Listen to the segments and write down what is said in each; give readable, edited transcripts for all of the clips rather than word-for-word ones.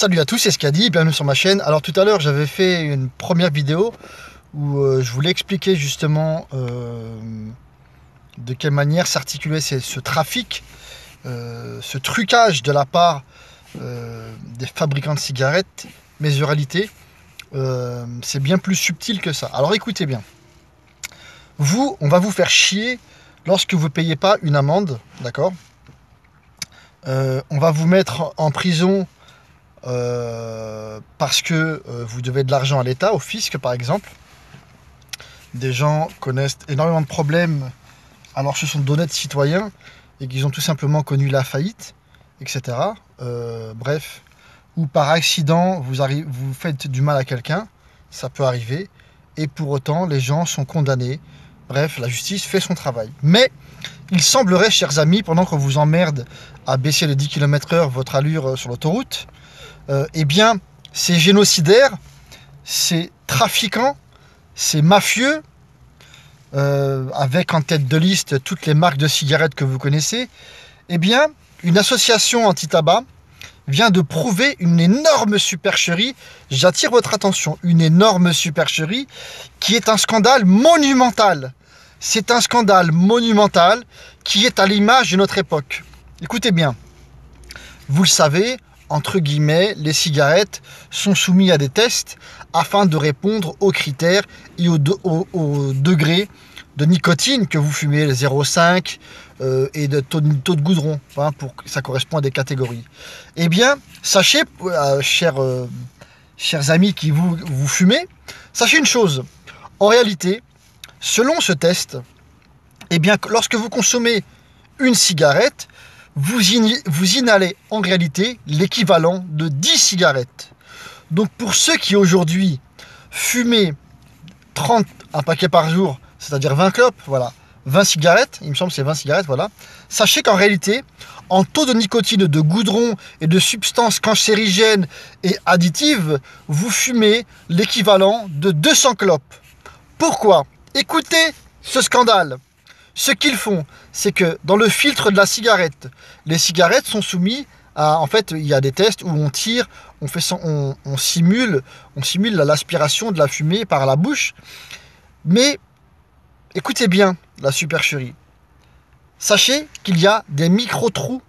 Salut à tous, c'est Skady, bienvenue sur ma chaîne. Alors tout à l'heure j'avais fait une première vidéo où je voulais expliquer justement de quelle manière s'articulait ce trafic, ce trucage de la part des fabricants de cigarettes, mais en réalité c'est bien plus subtil que ça. Alors écoutez bien, on va vous faire chier lorsque vous ne payez pas une amende, d'accord? On va vous mettre en prison parce que vous devez de l'argent à l'État, au fisc par exemple. Des gens connaissent énormément de problèmes alors que ce sont d'honnêtes citoyens et qu'ils ont tout simplement connu la faillite, etc. Bref, ou par accident vous faites du mal à quelqu'un, ça peut arriver, et pour autant les gens sont condamnés. Bref, la justice fait son travail. Mais il semblerait, chers amis, pendant qu'on vous emmerde à baisser de 10 km/h votre allure sur l'autoroute, eh bien, ces génocidaires, ces trafiquants, ces mafieux, avec en tête de liste toutes les marques de cigarettes que vous connaissez, eh bien, une association anti-tabac vient de prouver une énorme supercherie. J'attire votre attention, une énorme supercherie qui est un scandale monumental. C'est un scandale monumental qui est à l'image de notre époque. Écoutez bien, vous le savez, entre guillemets, les cigarettes sont soumises à des tests afin de répondre aux critères et au degré de nicotine que vous fumez, les 0,5 et de taux de goudron, hein, pour que ça correspond à des catégories. Eh bien, sachez, chers amis qui vous fumez, sachez une chose, en réalité, selon ce test, eh bien, lorsque vous consommez une cigarette, vous inhalez en réalité l'équivalent de 10 cigarettes. Donc pour ceux qui aujourd'hui fumaient un paquet par jour, c'est-à-dire 20 clopes, voilà, 20 cigarettes, il me semble que c'est 20 cigarettes, voilà, sachez qu'en réalité, en taux de nicotine, de goudron et de substances cancérigènes et additives, vous fumez l'équivalent de 200 clopes. Pourquoi? Écoutez ce scandale. Ce qu'ils font, c'est que dans le filtre de la cigarette, les cigarettes sont soumises à... En fait, il y a des tests où on tire, on simule l'aspiration de la fumée par la bouche. Mais écoutez bien la supercherie. Sachez qu'il y a des micro-trous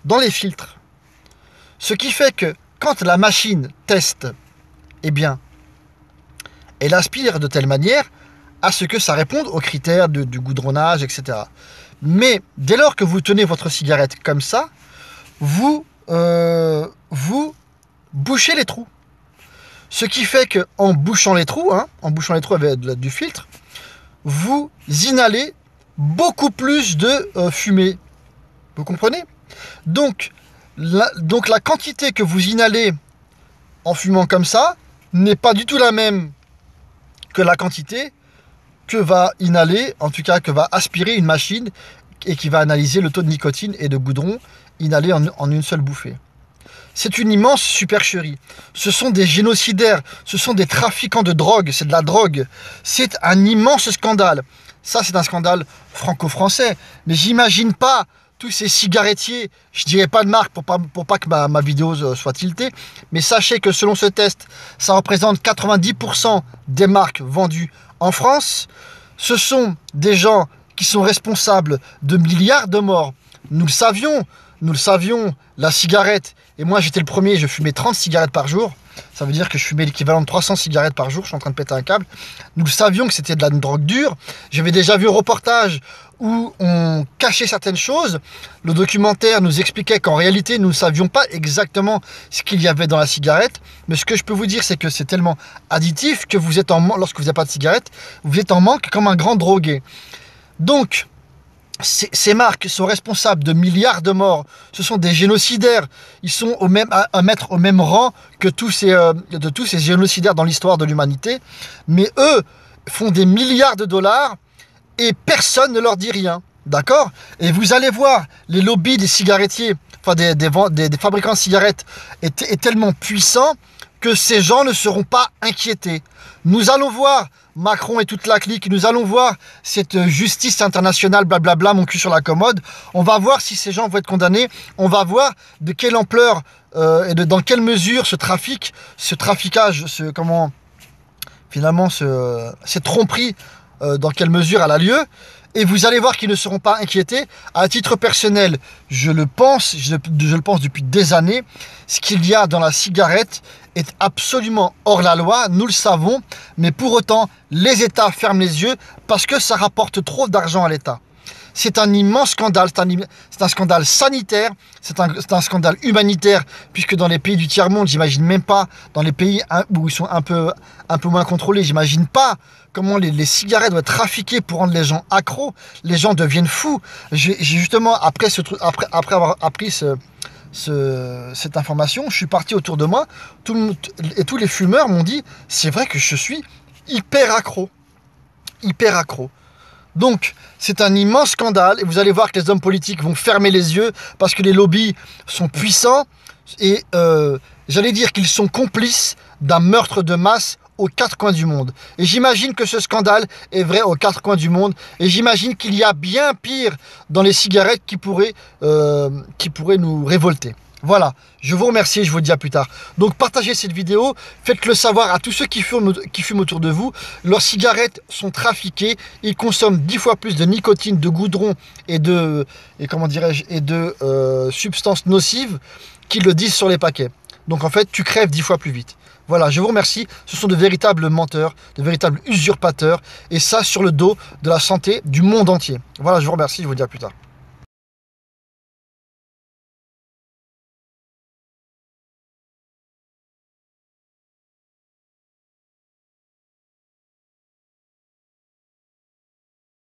dans les filtres. Ce qui fait que quand la machine teste, eh bien, elle aspire de telle manière à ce que ça réponde aux critères du goudronnage, etc. Mais dès lors que vous tenez votre cigarette comme ça, vous bouchez les trous. Ce qui fait qu'en bouchant les trous, avec du filtre, vous inhalez beaucoup plus de fumée. Vous comprenez? Donc la quantité que vous inhalez en fumant comme ça n'est pas du tout la même que la quantité que va inhaler, en tout cas que va aspirer une machine et qui va analyser le taux de nicotine et de goudron inhalé en une seule bouffée. C'est une immense supercherie. Ce sont des génocidaires, ce sont des trafiquants de drogue, c'est de la drogue. C'est un immense scandale. Ça, c'est un scandale franco-français. Mais j'imagine pas tous ces cigarettiers, je dirais pas de marque pour pas que ma vidéo soit tiltée, mais sachez que selon ce test, ça représente 90% des marques vendues en France. Ce sont des gens qui sont responsables de milliards de morts. Nous le savions, la cigarette, et moi j'étais le premier, je fumais 30 cigarettes par jour, ça veut dire que je fumais l'équivalent de 300 cigarettes par jour, je suis en train de péter un câble. Nous le savions que c'était de la drogue dure. J'avais déjà vu un reportage où on cachait certaines choses. Le documentaire nous expliquait qu'en réalité nous ne savions pas exactement ce qu'il y avait dans la cigarette, mais ce que je peux vous dire, c'est que c'est tellement additif que vous êtes lorsque vous n'avez pas de cigarette, vous êtes en manque comme un grand drogué. Donc ces marques sont responsables de milliards de morts. Ce sont des génocidaires. Ils sont à mettre au même rang que tous ces génocidaires dans l'histoire de l'humanité. Mais eux font des milliards de dollars et personne ne leur dit rien. D'accord? Et vous allez voir, les lobbies des cigarettiers, enfin des fabricants de cigarettes est tellement puissant que ces gens ne seront pas inquiétés. Nous allons voir Macron et toute la clique, nous allons voir cette justice internationale, blablabla, mon cul sur la commode. On va voir si ces gens vont être condamnés. On va voir de quelle ampleur et dans quelle mesure ce trafic, ce traficage, cette tromperie, dans quelle mesure elle a lieu. Et vous allez voir qu'ils ne seront pas inquiétés. À titre personnel, je le pense depuis des années, ce qu'il y a dans la cigarette est absolument hors la loi, nous le savons, mais pour autant, les États ferment les yeux parce que ça rapporte trop d'argent à l'État. C'est un immense scandale, c'est un scandale sanitaire, c'est un scandale humanitaire, puisque dans les pays du tiers-monde, j'imagine même pas, dans les pays où ils sont un peu moins contrôlés, j'imagine pas comment les cigarettes doivent être trafiquées pour rendre les gens accros. Les gens deviennent fous. J'ai justement, après avoir appris cette information, je suis parti autour de moi, et tous les fumeurs m'ont dit, c'est vrai que je suis hyper accro. Hyper accro. Donc, c'est un immense scandale et vous allez voir que les hommes politiques vont fermer les yeux parce que les lobbies sont puissants et j'allais dire qu'ils sont complices d'un meurtre de masse aux quatre coins du monde. Et j'imagine que ce scandale est vrai aux quatre coins du monde et j'imagine qu'il y a bien pire dans les cigarettes qui pourrait nous révolter. Voilà, je vous remercie et je vous dis à plus tard. Donc partagez cette vidéo, faites-le savoir à tous ceux qui fument autour de vous. Leurs cigarettes sont trafiquées, ils consomment 10 fois plus de nicotine, de goudron et de substances nocives qu'ils le disent sur les paquets. Donc en fait, tu crèves 10 fois plus vite. Voilà, je vous remercie. Ce sont de véritables menteurs, de véritables usurpateurs. Et ça sur le dos de la santé du monde entier. Voilà, je vous remercie, je vous dis à plus tard.